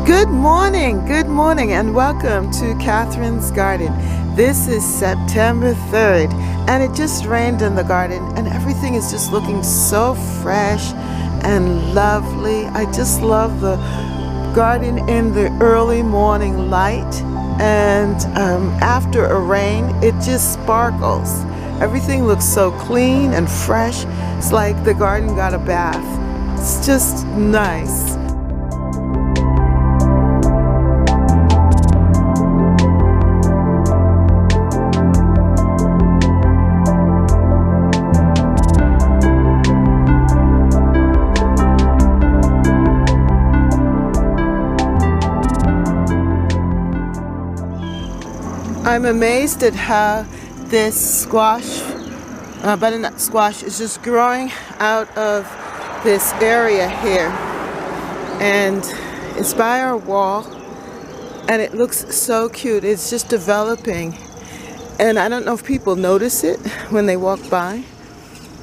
good morning, and welcome to Catherine's Garden. This is September 3rd, and it just rained in the garden, and everything is just looking so fresh and lovely. I just love the garden in the early morning light, and after a rain, it just sparkles. Everything looks so clean and fresh. It's like the garden got a bath. It's just nice. I'm amazed at how this squash, butternut squash, is just growing out of this area here, and it's by our wall, and it looks so cute. It's just developing, and I don't know if people notice it when they walk by,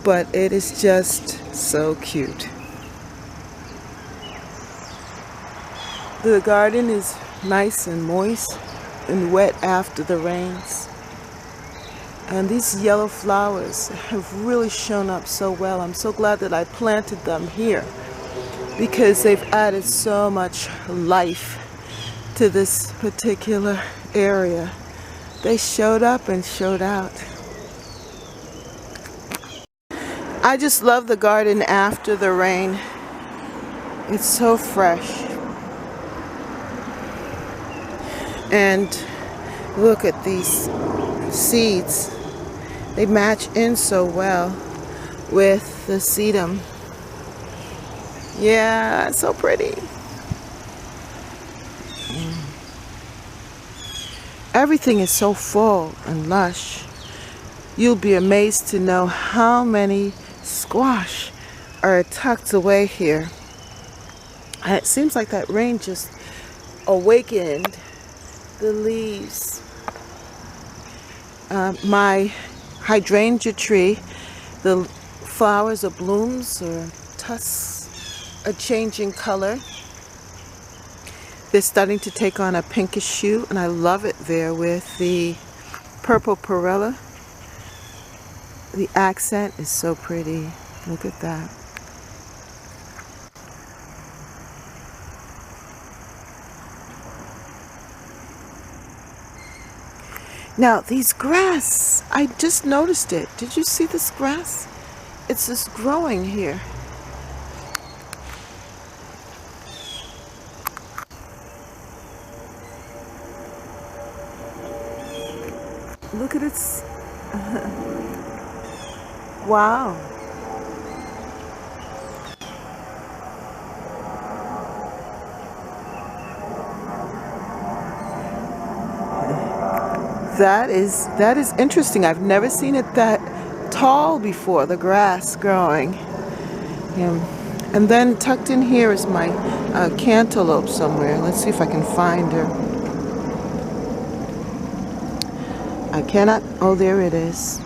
but it is just so cute. The garden is nice and moist and wet after the rains, and these yellow flowers have really shown up so well. I'm so glad that I planted them here because they've added so much life to this particular area. They showed up and showed out. I just love the garden after the rain. It's so fresh. And look at these seeds. They match in so well with the sedum. Yeah, so pretty. Everything is so full and lush. You'll be amazed to know how many squash are tucked away here. And it seems like that rain just awakened the leaves. My hydrangea tree, the flowers or blooms or tusks are changing color. They're starting to take on a pinkish hue, and I love it there with the purple perilla. The accent is so pretty. Look at that. Now, these grass, I just noticed it. Did you see this grass? It's just growing here. Look at its... Wow. That is interesting. I've never seen it that tall before, the grass growing. And then tucked in here is my cantaloupe somewhere. Let's see if I can find her. I cannot. Oh, there it is.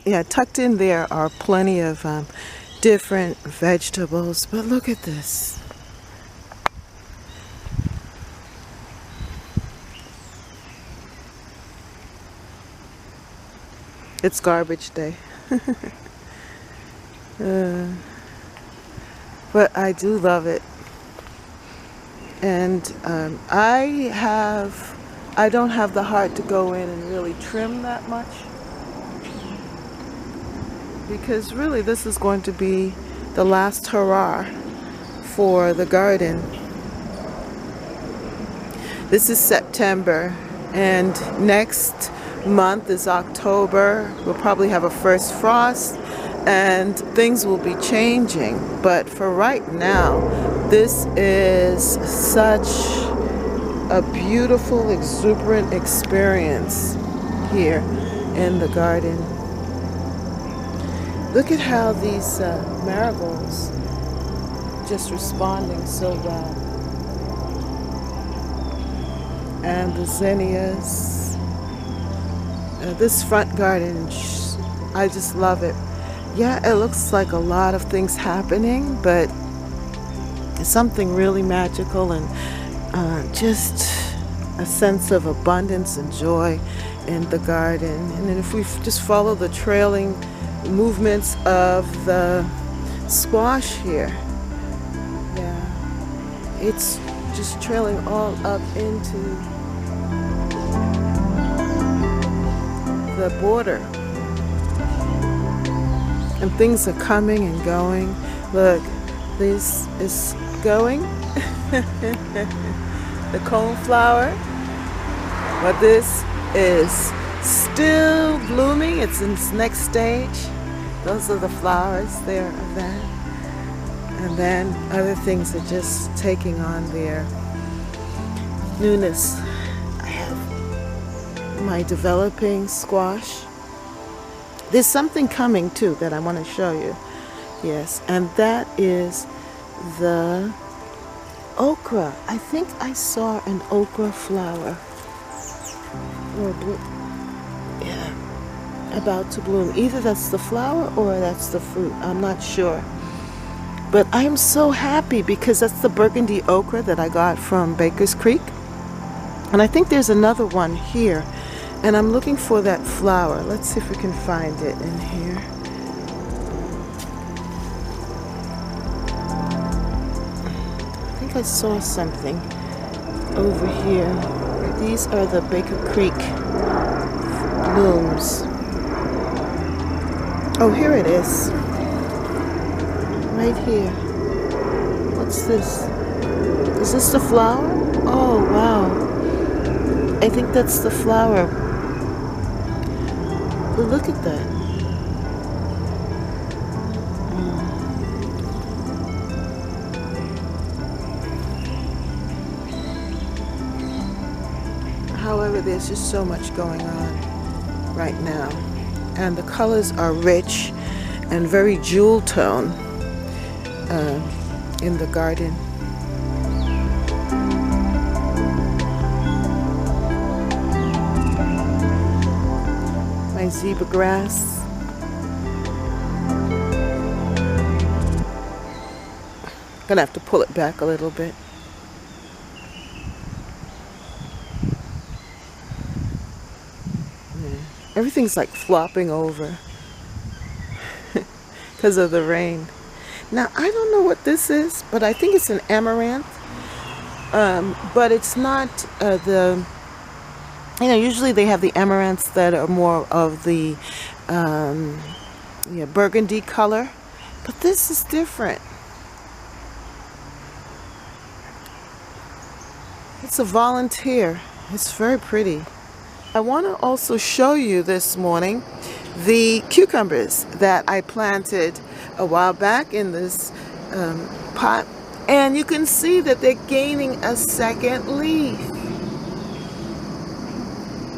Yeah, tucked in there are plenty of different vegetables, but look at this. It's garbage day. But I do love it. And I don't have the heart to go in and really trim that much, because really this is going to be the last hurrah for the garden. This is September, and next month is October. We'll probably have a first frost and things will be changing, but for right now, this is such a beautiful, exuberant experience here in the garden. Look at how these marigolds just responding so well. and the zinnias. This front garden, I just love it. Yeah, it looks like a lot of things happening, but it's something really magical and just a sense of abundance and joy in the garden. And then if we just follow the trailing movements of the squash here, yeah, it's just trailing all up into the border. And things are coming and going. Look, this is going. The coneflower. But this is still blooming. It's in its next stage. Those are the flowers there of that. And then other things are just taking on their newness. I have my developing squash. There's something coming too that I want to show you. Yes, and that is the okra. I think I saw an okra flower. Yeah, about to bloom. Either that's the flower or that's the fruit. I'm not sure. But I am so happy because that's the burgundy okra that I got from Baker's Creek. And I think there's another one here. And I'm looking for that flower. Let's see if we can find it in here. I think I saw something over here. These are the Baker Creek blooms. Oh, here it is. Right here. What's this? Is this the flower? Oh, wow. I think that's the flower. But look at that. However, there's just so much going on right now. And the colors are rich and very jewel tone in the garden. My zebra grass. Gonna have to pull it back a little bit. Yeah. Everything's like flopping over because of the rain. Now I don't know what this is, but I think it's an amaranth. But it's not usually they have the amaranths that are more of the burgundy color, but this is different. It's a volunteer. It's very pretty. I want to also show you this morning the cucumbers that I planted a while back in this pot, and you can see that they're gaining a second leaf.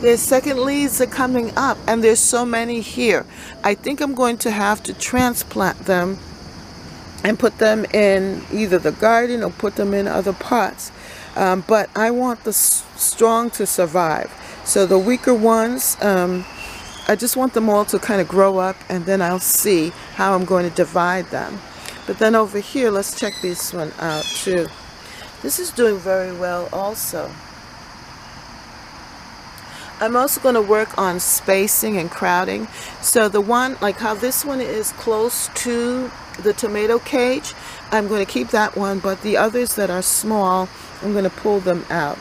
Their second leaves are coming up, and there's so many here. I think I'm going to have to transplant them and put them in either the garden or put them in other pots. But I want the strong to survive. So the weaker ones, I just want them all to kind of grow up, and then I'll see how I'm going to divide them. But then over here, let's check this one out too. This is doing very well also. I'm also going to work on spacing and crowding. So the one, like how this one is close to the tomato cage, I'm going to keep that one, but the others that are small, I'm going to pull them out.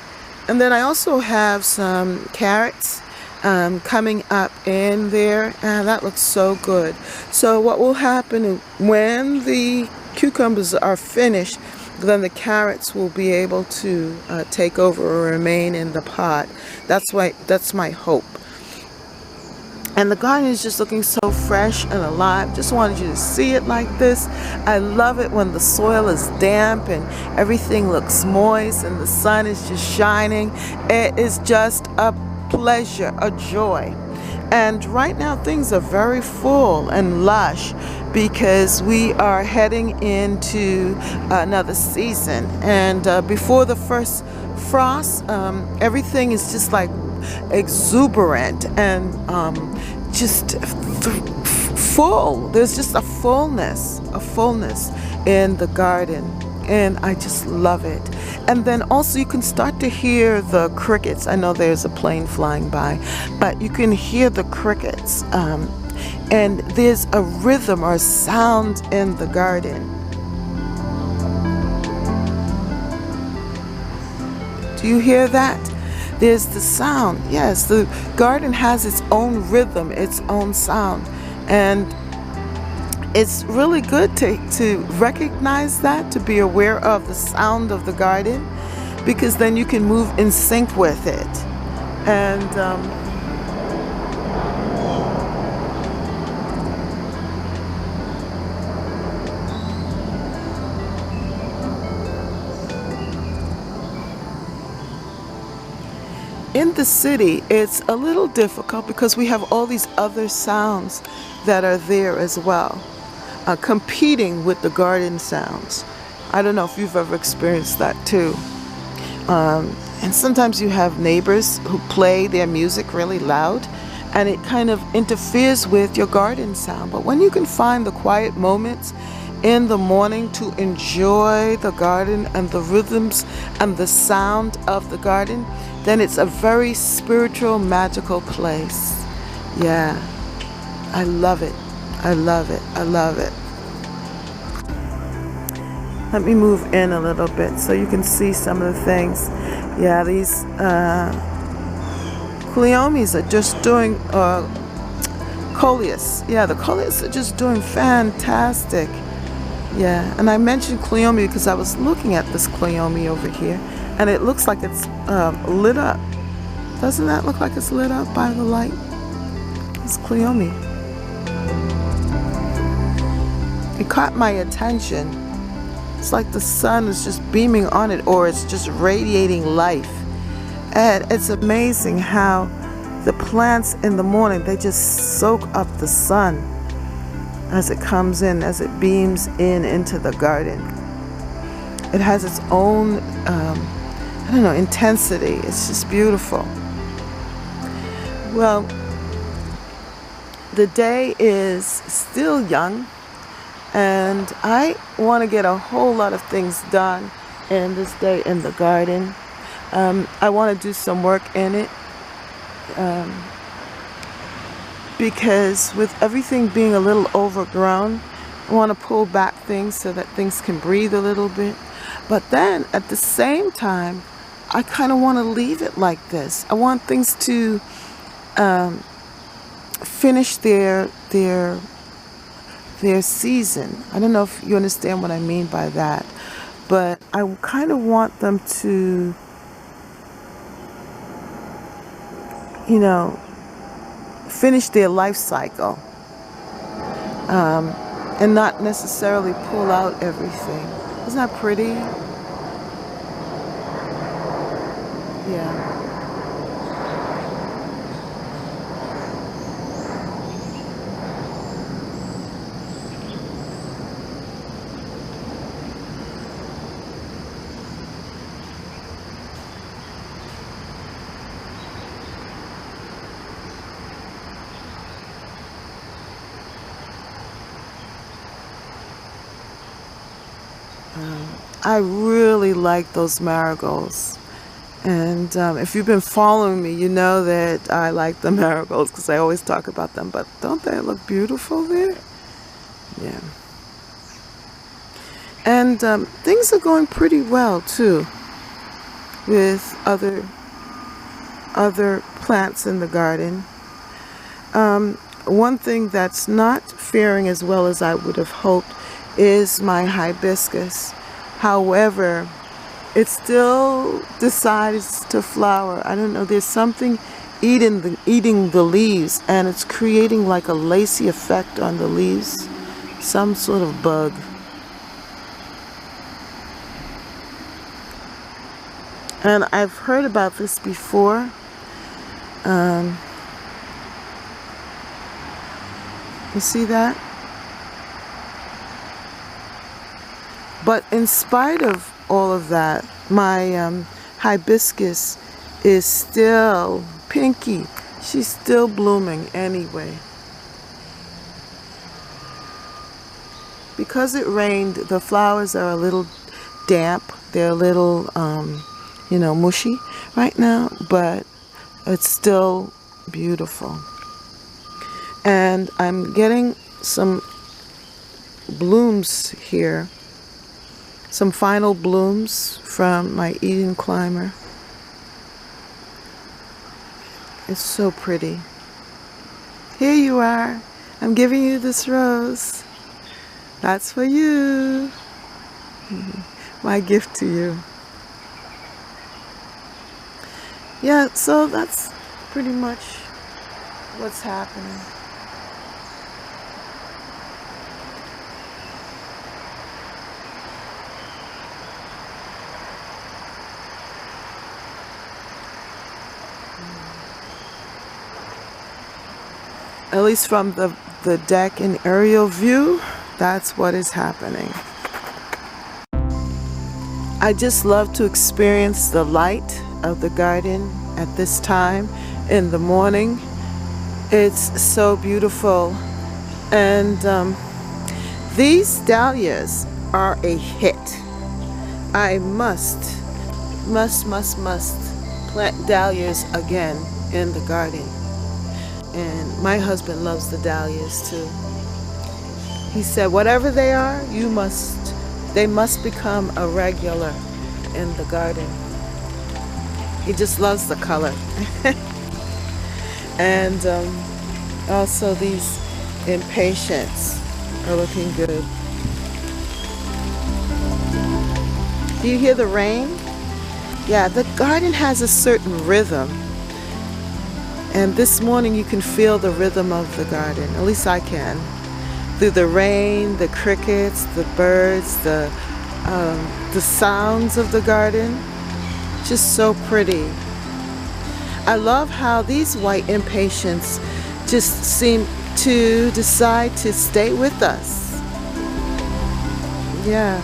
And then I also have some carrots coming up in there, and that looks so good. So what will happen when the cucumbers are finished, then the carrots will be able to take over or remain in the pot. That's my hope. And the garden is just looking so fresh and alive. Just wanted you to see it like this. I love it when the soil is damp and everything looks moist and the sun is just shining. It is just a pleasure, a joy. And right now things are very full and lush because we are heading into another season. And before the first frost, everything is just like exuberant and just full. There's just a fullness in the garden, and I just love it. And then also you can start to hear the crickets. I know there's a plane flying by, but you can hear the crickets. And there's a rhythm or a sound in the garden. Do you hear that? There's the sound. Yes, the garden has its own rhythm, its own sound. And it's really good to recognize that, to be aware of the sound of the garden, because then you can move in sync with it. And in the city, it's a little difficult because we have all these other sounds that are there as well, competing with the garden sounds. I don't know if you've ever experienced that too. And sometimes you have neighbors who play their music really loud, and it kind of interferes with your garden sound. But when you can find the quiet moments in the morning to enjoy the garden and the rhythms and the sound of the garden, then it's a very spiritual, magical place. Yeah, I love it. I love it. I love it. Let me move in a little bit so you can see some of the things. Yeah, these cleomes are just doing, coleus. Yeah, the coleus are just doing fantastic. Yeah, and I mentioned cleome because I was looking at this cleome over here, and it looks like it's lit up. Doesn't that look like it's lit up by the light? It's cleome. It caught my attention. It's like the sun is just beaming on it, or it's just radiating life. And it's amazing how the plants in the morning, they just soak up the sun as it comes in, as it beams into the garden. It has its own, I don't know, intensity. It's just beautiful. Well, the day is still young, and I want to get a whole lot of things done in this day in the garden. I want to do some work in it, because with everything being a little overgrown, I want to pull back things so that things can breathe a little bit. But then at the same time, I kind of want to leave it like this. I want things to finish their season. I don't know if you understand what I mean by that, but I kind of want them to, you know, finish their life cycle, and not necessarily pull out everything. Isn't that pretty? Yeah. I really like those marigolds, and if you've been following me, you know that I like the marigolds because I always talk about them. But don't they look beautiful there? Yeah. And things are going pretty well too with other plants in the garden. One thing that's not faring as well as I would have hoped is my hibiscus. However, it still decides to flower. I don't know, there's something eating the leaves, and it's creating like a lacy effect on the leaves. Some sort of bug. And I've heard about this before. You see that? But in spite of all of that, my hibiscus is still pinky. She's still blooming anyway. Because it rained, the flowers are a little damp. They're a little, mushy right now, but it's still beautiful. And I'm getting some blooms here, some final blooms from my Eden climber. It's so pretty. Here you are. I'm giving you this rose. That's for you. My gift to you. Yeah, so that's pretty much what's happening. At least from the deck and aerial view, that's what is happening. I just love to experience the light of the garden at this time in the morning. It's so beautiful. And these dahlias are a hit. I must plant dahlias again in the garden. And my husband loves the dahlias too. He said, whatever they are, they must become a regular in the garden. He just loves the color. And also these impatiens are looking good. Do you hear the rain? Yeah, the garden has a certain rhythm. And this morning you can feel the rhythm of the garden, at least I can. Through the rain, the crickets, the birds, the sounds of the garden. Just so pretty. I love how these white impatiens just seem to decide to stay with us. Yeah.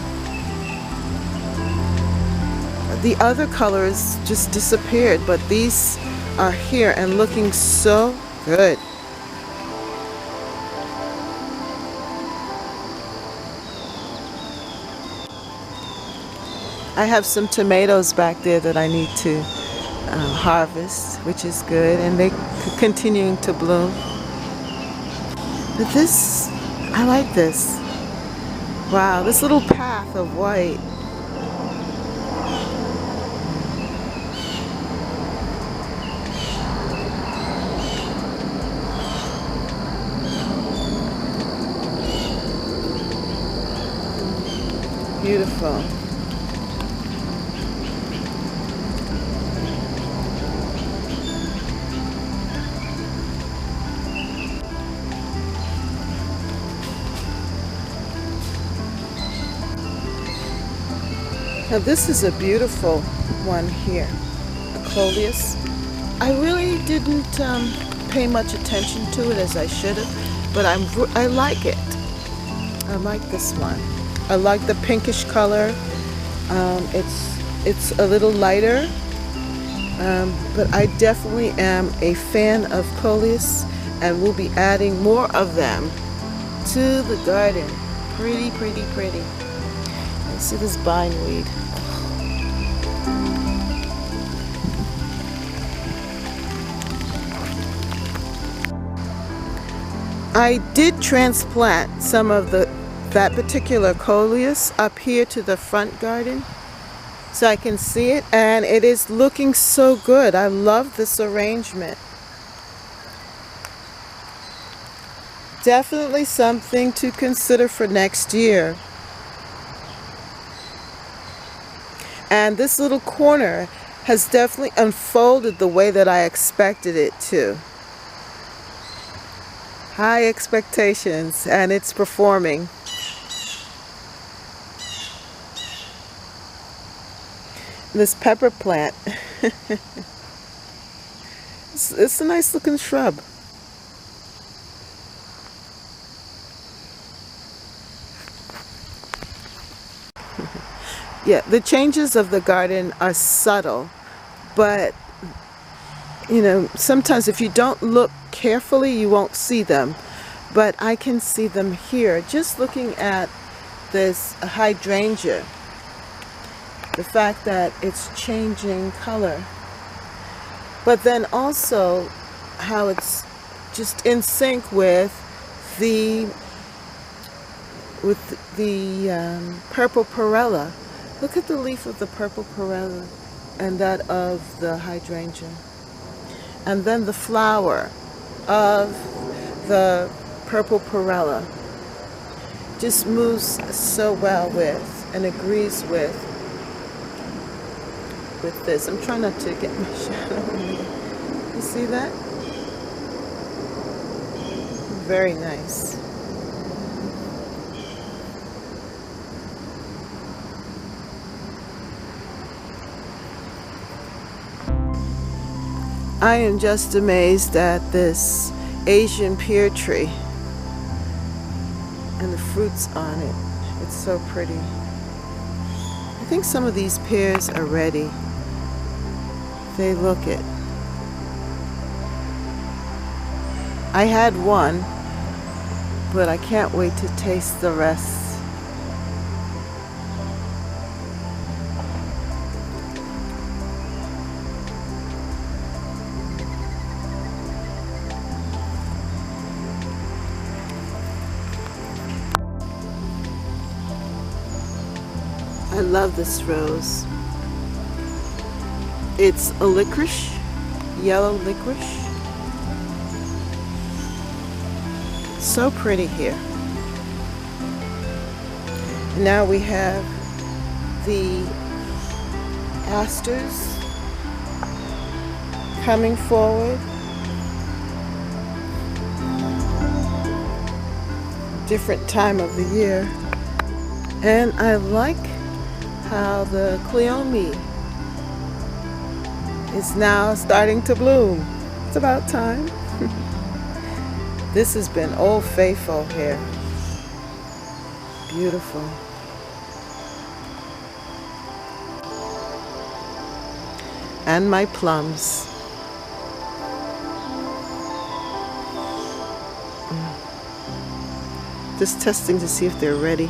The other colors just disappeared, but these are here and looking so good. I have some tomatoes back there that I need to harvest, which is good, and they're continuing to bloom. But this, I like this. Wow, this little path of white. Beautiful. Now this is a beautiful one here, a coleus. I really didn't pay much attention to it as I should have, but I like it. I like this one. I like the pinkish color. It's a little lighter, but I definitely am a fan of coleus, and we'll be adding more of them to the garden. Pretty, pretty, pretty. Let's see this bindweed. I did transplant some of that particular coleus up here to the front garden so I can see it, and it is looking so good. I love this arrangement. Definitely something to consider for next year. And this little corner has definitely unfolded the way that I expected it to. High expectations, and it's performing. This pepper plant. It's a nice looking shrub. Yeah, the changes of the garden are subtle, but you know, sometimes if you don't look carefully, you won't see them. But I can see them here, just looking at this hydrangea. The fact that it's changing color. But then also how it's just in sync with the purple perella. Look at the leaf of the purple perella and that of the hydrangea. And then the flower of the purple perella just moves so well with and agrees with this. I'm trying not to get my shadow in here. You see that? Very nice. I am just amazed at this Asian pear tree and the fruits on it. It's so pretty. I think some of these pears are ready. They look it. I had one, but I can't wait to taste the rest. I love this rose. It's a licorice, yellow licorice. So pretty here. And now we have the asters coming forward. Different time of the year. And I like how the cleome is now starting to bloom. It's about time. This has been Old Faithful here. Beautiful. And my plums. Just testing to see if they're ready.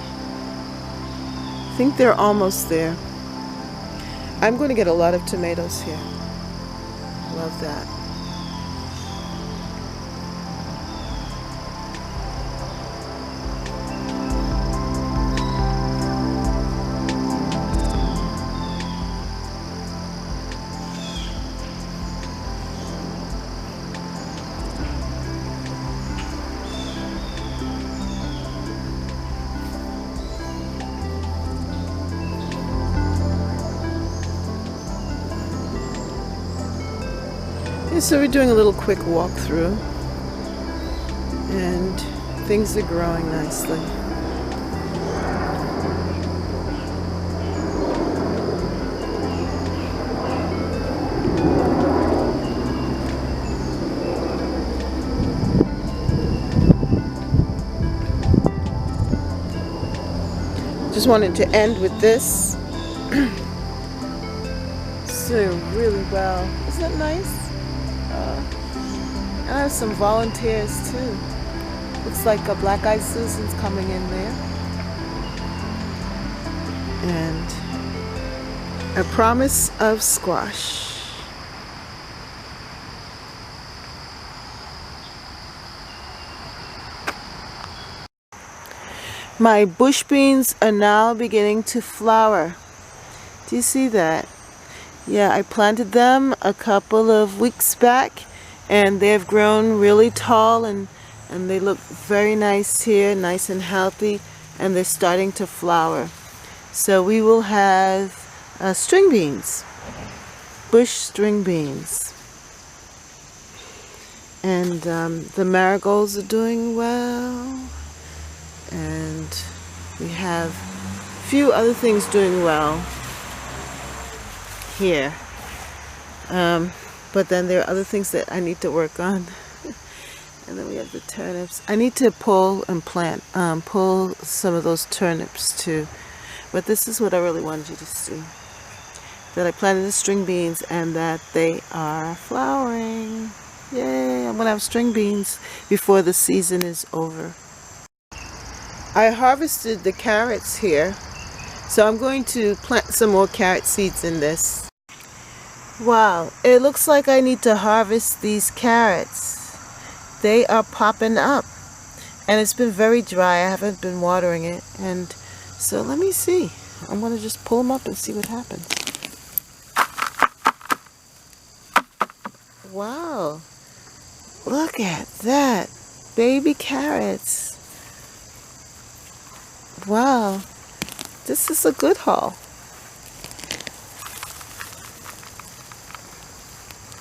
I think they're almost there. I'm going to get a lot of tomatoes here. Love that. So we're doing a little quick walkthrough, and things are growing nicely. Just wanted to end with this. It's doing really well. Isn't that nice? And I have some volunteers too. Looks like a Black Eyed Susan's coming in there. And a promise of squash. My bush beans are now beginning to flower. Do you see that? Yeah, I planted them a couple of weeks back, and they've grown really tall, and they look very nice here, nice and healthy, and they're starting to flower. So we will have string beans, bush string beans. And the marigolds are doing well, and we have a few other things doing well here. But then there are other things that I need to work on. And then we have the turnips. I need to pull and plant, pull some of those turnips too. But this is what I really wanted you to see. That I planted the string beans and that they are flowering. Yay, I'm gonna have string beans before the season is over. I harvested the carrots here, so I'm going to plant some more carrot seeds in this. Wow, it looks like I need to harvest these carrots. They are popping up, and it's been very dry. I haven't been watering it, and so let me see. I'm gonna just pull them up and see what happens. Wow, look at that, baby carrots. Wow, this is a good haul.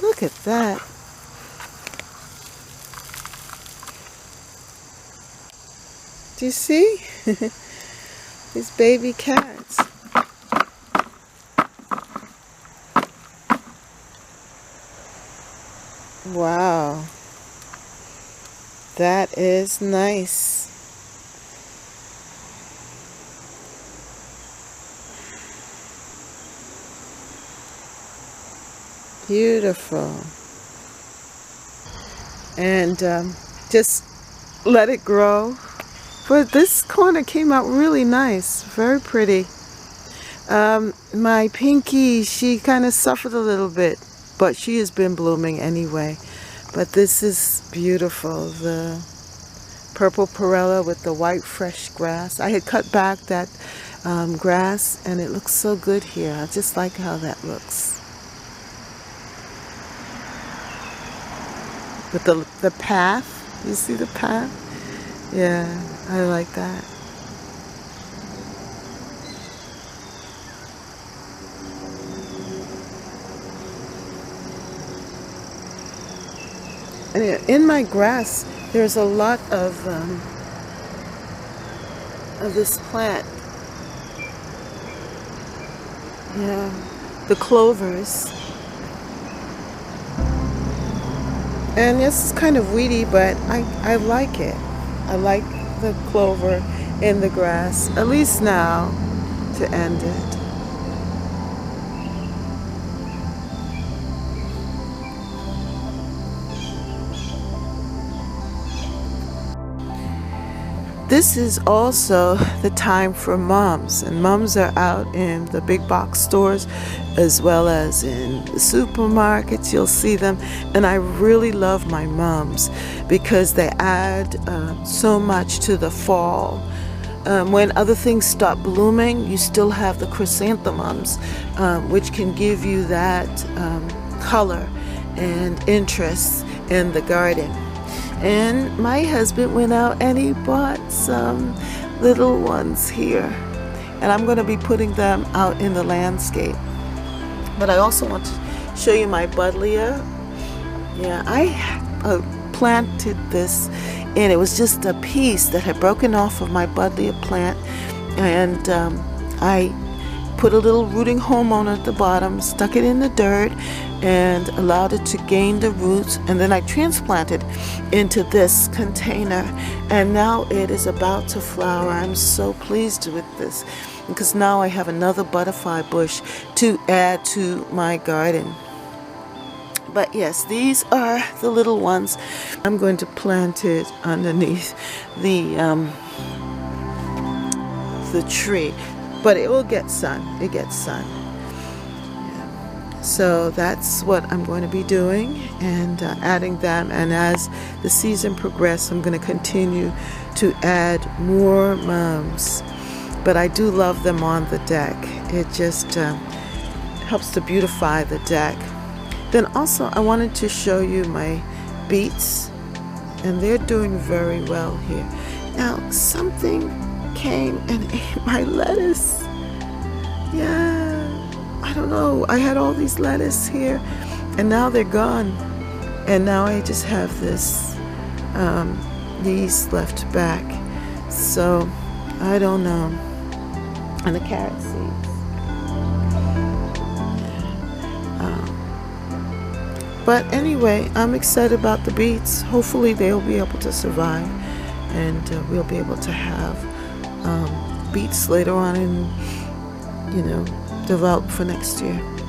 Look at that. Do you see? These baby carrots. Wow. That is nice. Beautiful. And just let it grow. But this corner came out really nice, very pretty. My pinky, she kind of suffered a little bit, but she has been blooming anyway. But this is beautiful, the purple perilla with the white fresh grass. I had cut back that grass and it looks so good here. I just like how that looks. With the path, you see the path? Yeah, I like that. And in my grass, there's a lot of this plant. Yeah, the clovers. And it's kind of weedy, but I like it. I like the clover in the grass, at least now, to end it. This is also the time for mums, and mums are out in the big box stores as well as in the supermarkets. You'll see them, and I really love my mums because they add so much to the fall. When other things stop blooming, you still have the chrysanthemums, which can give you that color and interest in the garden. And my husband went out and he bought some little ones here. And I'm going to be putting them out in the landscape. But I also want to show you my buddleia. Yeah, I planted this and it was just a piece that had broken off of my buddleia plant. And I put a little rooting hormone at the bottom, stuck it in the dirt, and allowed it to gain the roots, and then I transplanted into this container, and now it is about to flower. I'm so pleased with this because now I have another butterfly bush to add to my garden. But yes, these are the little ones. I'm going to plant it underneath the tree, but it will get sun. It gets sun. So that's what I'm going to be doing, and adding them, and as the season progresses I'm going to continue to add more mums. But I do love them on the deck. It just helps to beautify the deck. Then also I wanted to show you my beets, and they're doing very well here. Now something came and ate my lettuce. Yeah, I don't know, I had all these lettuce here and now they're gone, and now I just have this these left back, so I don't know. And the carrot seeds, but anyway, I'm excited about the beets. Hopefully they'll be able to survive, and we'll be able to have beets later on in develop for next year.